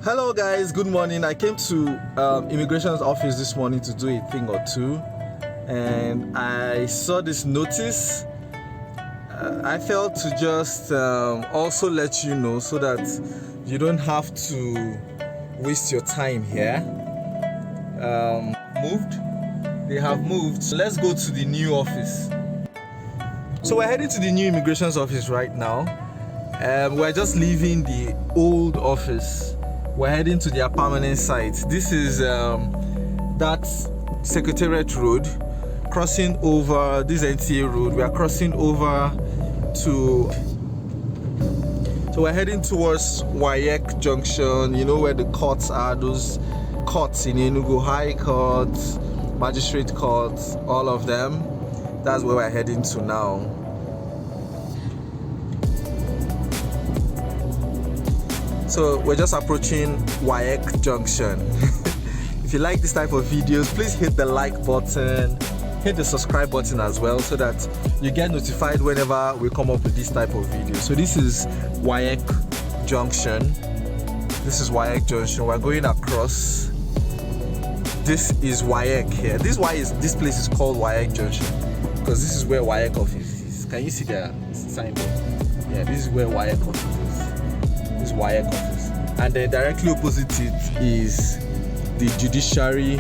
Hello guys, good morning. I came to immigration's office this morning to do a thing or two, and I saw this notice. I felt to just also let you know so that you don't have to waste your time here. They have moved. So let's go to the new office. So we're heading to the new immigration's office right now. We're just leaving the old office. We're heading to their permanent site. This is that secretariat road, crossing over this NTA road. We are crossing over to. So we're heading towards Wayek Junction. You know where the courts are? Those courts in Enugu, High Court, Magistrate Court, all of them. That's where we're heading to now. So we're just approaching Wayek Junction. If you like this type of videos, please hit the like button, hit the subscribe button as well, so that you get notified whenever we come up with this type of video. So this is Wayek Junction. This is Wayek Junction. We're going across. This is Wayek here. This place is called Wayek Junction because this is where Wayek office is. Can you see the signboard? Yeah, this is where Wayek office is. This is Wayek office, and then directly opposite it is the Judiciary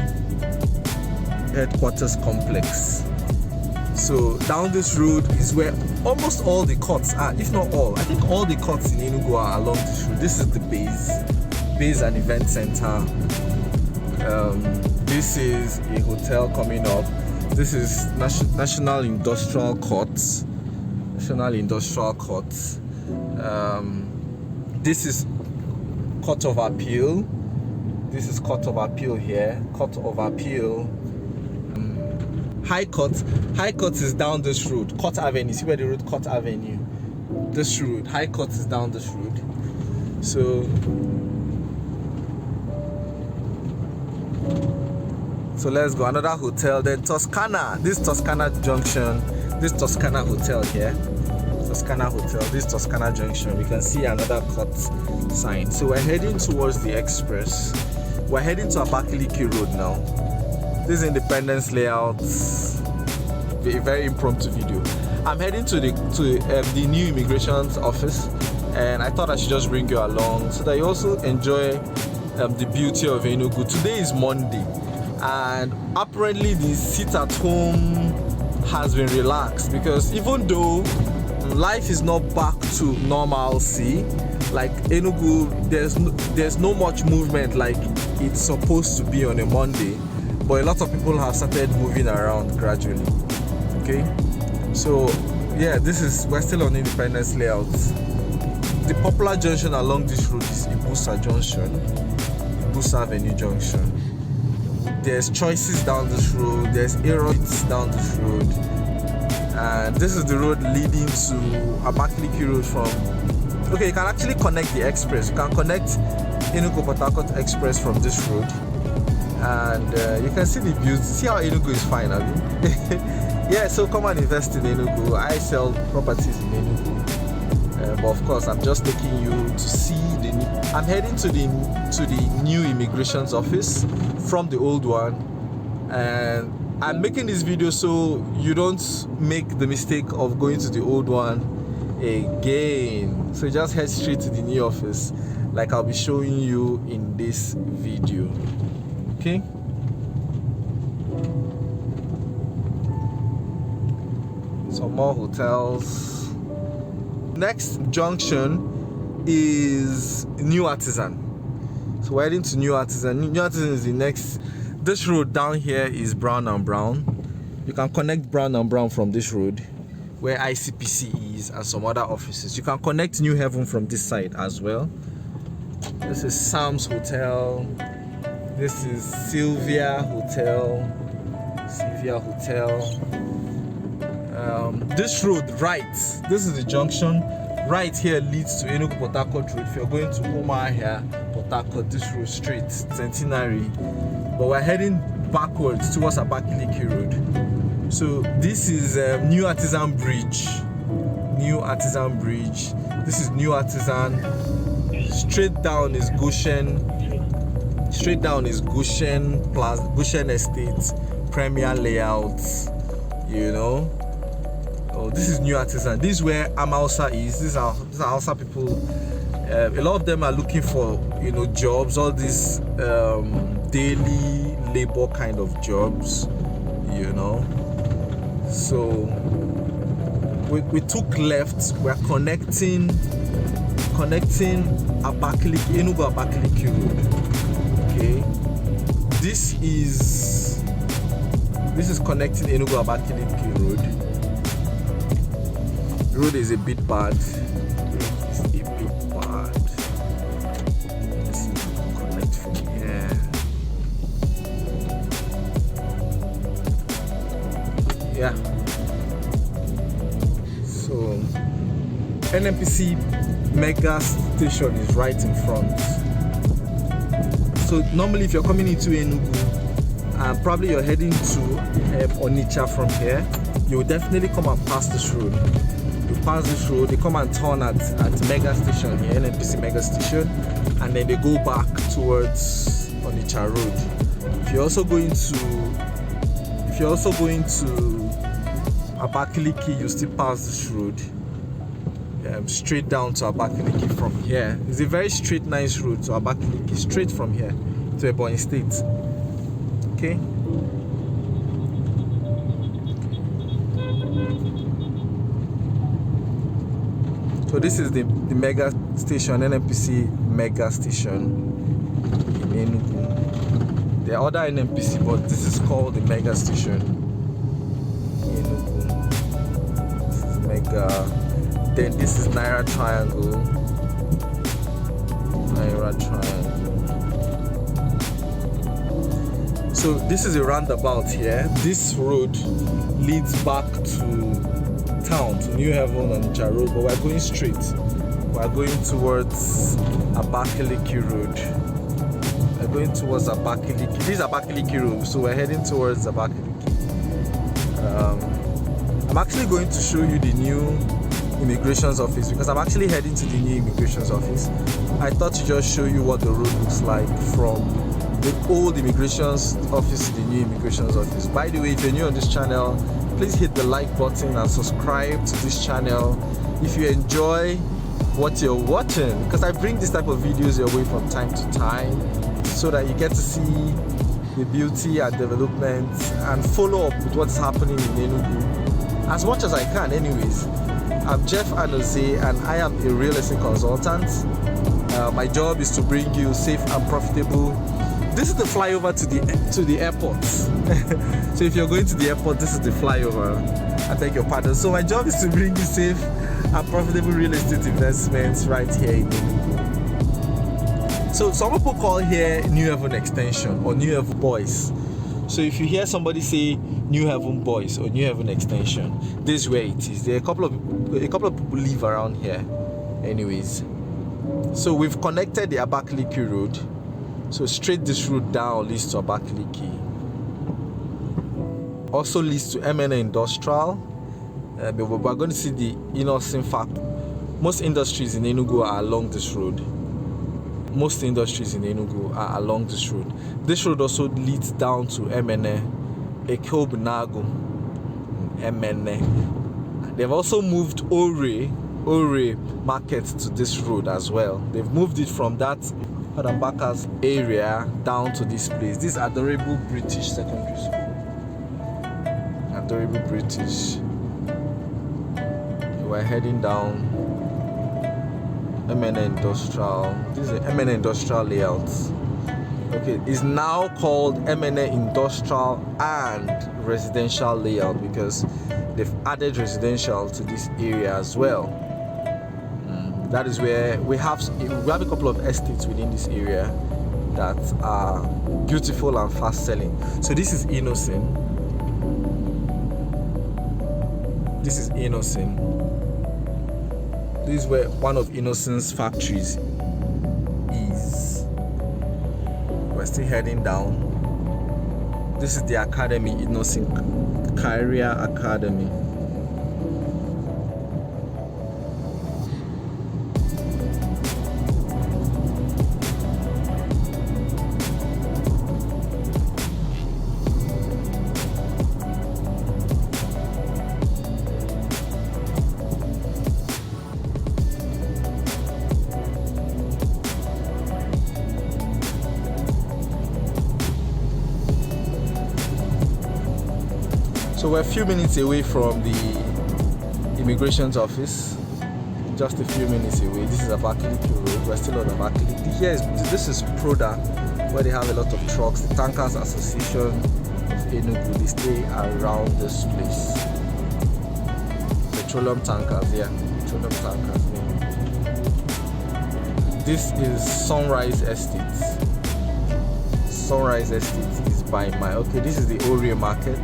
Headquarters Complex. So down this road is where almost all the courts are, if not all. I think all the courts in Enugu are along this road. This is the base and event center. This is a hotel coming up. This is National Industrial Courts. National Industrial Courts. This is Court of Appeal. This is Court of Appeal here. Court of Appeal. High Court. High Court is down this road. Court Avenue. See where the road Court Avenue. This road. High Court is down this road. So let's go. Another hotel. Then Toscana. This Toscana Junction. This Toscana Hotel here. Toscana Hotel. This Toscana Junction. We can see another court sign. So we're heading towards the express. We're heading to Abakaliki Road now. This is Independence Layout. A very impromptu video. I'm heading to the new immigration's office, and I thought I should just bring you along so that you also enjoy the beauty of Enugu. Today is Monday, and apparently the sit at home has been relaxed because even though life is not back to normalcy, like Enugu, there's no much movement like it's supposed to be on a Monday, but a lot of people have started moving around gradually. Okay, so yeah, we're still on Independence Layout. The popular junction along this road is Ibusa Junction, Ibusa Avenue Junction. There's Choices down this road, there's Eroids down this road, and this is the road leading to Abakaliki Road from. Okay, you can actually connect the express. You can connect Enugu Port Harcourt Express from this road, and you can see the views. See how Enugu is fine, I mean. Yeah, so come and invest in Enugu. I sell properties in Enugu, but of course, I'm just taking you to see the new. I'm heading to the new immigration's office from the old one, and I'm making this video so you don't make the mistake of going to the old one again. So just head straight to the new office like I'll be showing you in this video. Okay, some more hotels. Next junction is New Artisan. So we're heading to New Artisan. New Artisan is the next. This road down here is Brown and Brown. You can connect Brown and Brown from this road where ICPC is and some other offices. You can connect New Haven from this side as well. This is Sam's Hotel. This is Sylvia Hotel. This road right, this is the junction. Right here leads to Enugu Port Harcourt Road. If you're going to umuahia, Port Harcourt, this road straight, Centenary. But we're heading backwards towards Abakaliki Road. So this is New Artisan Bridge. New Artisan Bridge. This is New Artisan Straight down is Goshen. Straight down is Goshen plus Goshen Estate, Premier Layout. You know. Oh, this is New Artisan. This is where Amausa is. These are Hausa people. A lot of them are looking for, you know, jobs. All these daily labor kind of jobs. You know. So we took left. We're connecting Abakaliki, Enugu Abakaliki Road. Okay. This is connecting Enugu Abakaliki Road. The road is a bit bad. It's a bit bad. Let's see if we can connect from here. Yeah. So NNPC mega station is right in front. So normally if you're coming into Enugu and probably you're heading to Onitsha from here, you'll definitely come and pass this road. You pass this road, they come and turn at mega station here, NNPC mega station, and then they go back towards Onitsha road. If you're also going to Abakaliki, you still pass this road. Straight down to Abakaliki from here. It's a very straight, nice road to Abakaliki, straight from here to Ebonyi State. Okay. So this is the mega station, NNPC mega station in Enugu. There are other NNPC, but this is called the mega station in Enugu. This is mega. Then this is Naira Triangle. So this is a roundabout here. This road leads back to town, to New Haven on Onitsha Road, but we're going straight. We're going towards Abakaliki Road. We're going towards Abakaliki. This is Abakaliki Road, so we're heading towards Abakaliki. I'm actually going to show you the new immigration's office because I'm actually heading to the new immigration's office. I thought to just show you what the road looks like from the old immigration's office to the new immigration's office. By the way, if you're new on this channel, please hit the like button and subscribe to this channel if you enjoy what you're watching, because I bring this type of videos your way from time to time so that you get to see the beauty and development and follow up with what's happening in Enugu as much as I can. Anyways, I'm Jeff Anozie and I am a real estate consultant. My job is to bring you safe and profitable. This is the flyover to the airport. So if you're going to the airport, this is the flyover. I beg your pardon. So my job is to bring you safe and profitable real estate investments right here in Enugu. So some people call here New Haven Extension or New Haven Boys. So if you hear somebody say New Haven Boys or New Haven Extension, this is where it is. There are a couple of people live around here. Anyways, so we've connected the Abakaliki Road. So straight this route down leads to Abakaliki. Also leads to MN Industrial. But we're going to see the innocent fact. Most industries in Enugu are along this road. Most industries in Enugu are along this road. This road also leads down to Emene, Ekobnago, Emene. They've also moved Owerri market to this road as well. They've moved it from that Mbaka's area down to this place. This adorable British secondary school. Adorable British. We're heading down MN Industrial. This is the MN Industrial layout. Okay, it's now called MN Industrial and Residential layout because they've added residential to this area as well. That is where we have a couple of estates within this area that are beautiful and fast selling. So this is Innocent. This is Innocent. This is where one of Innocent's factories is. We're still heading down. This is the academy, Innocent Career Academy. So we're a few minutes away from the immigration's office. Just a few minutes away. This is Abakaliki Road. We're still on Abakaliki. This is Proda, where they have a lot of trucks. The Tankers Association of Enugu, they stay around this place. Petroleum tankers, yeah. Petroleum tankers. Yeah. This is Sunrise Estates. Sunrise Estates is by my. Okay, this is the Owerri market.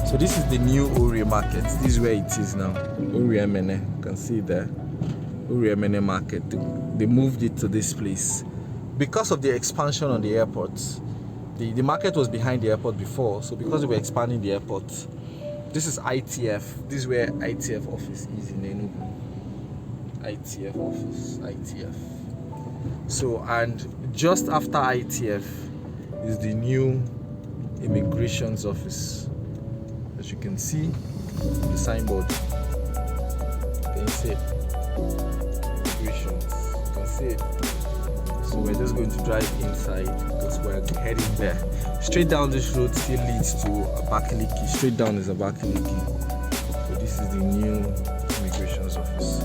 So this is the new Owerri market. This is where it is now. Owerri Emene. You can see there. Owerri Emene market. They moved it to this place because of the expansion on the airport. The market was behind the airport before, so because they were expanding the airport, this is ITF. This is where ITF office is in Enugu. ITF office. ITF. So, and just after ITF is the new immigration's office. As you can see, the signboard. Can you see it? Immigrations. You can see it. So we're just going to drive inside because we're heading there. Straight down this road still leads to Abakaliki. Straight down is Abakaliki. So this is the new immigration's office.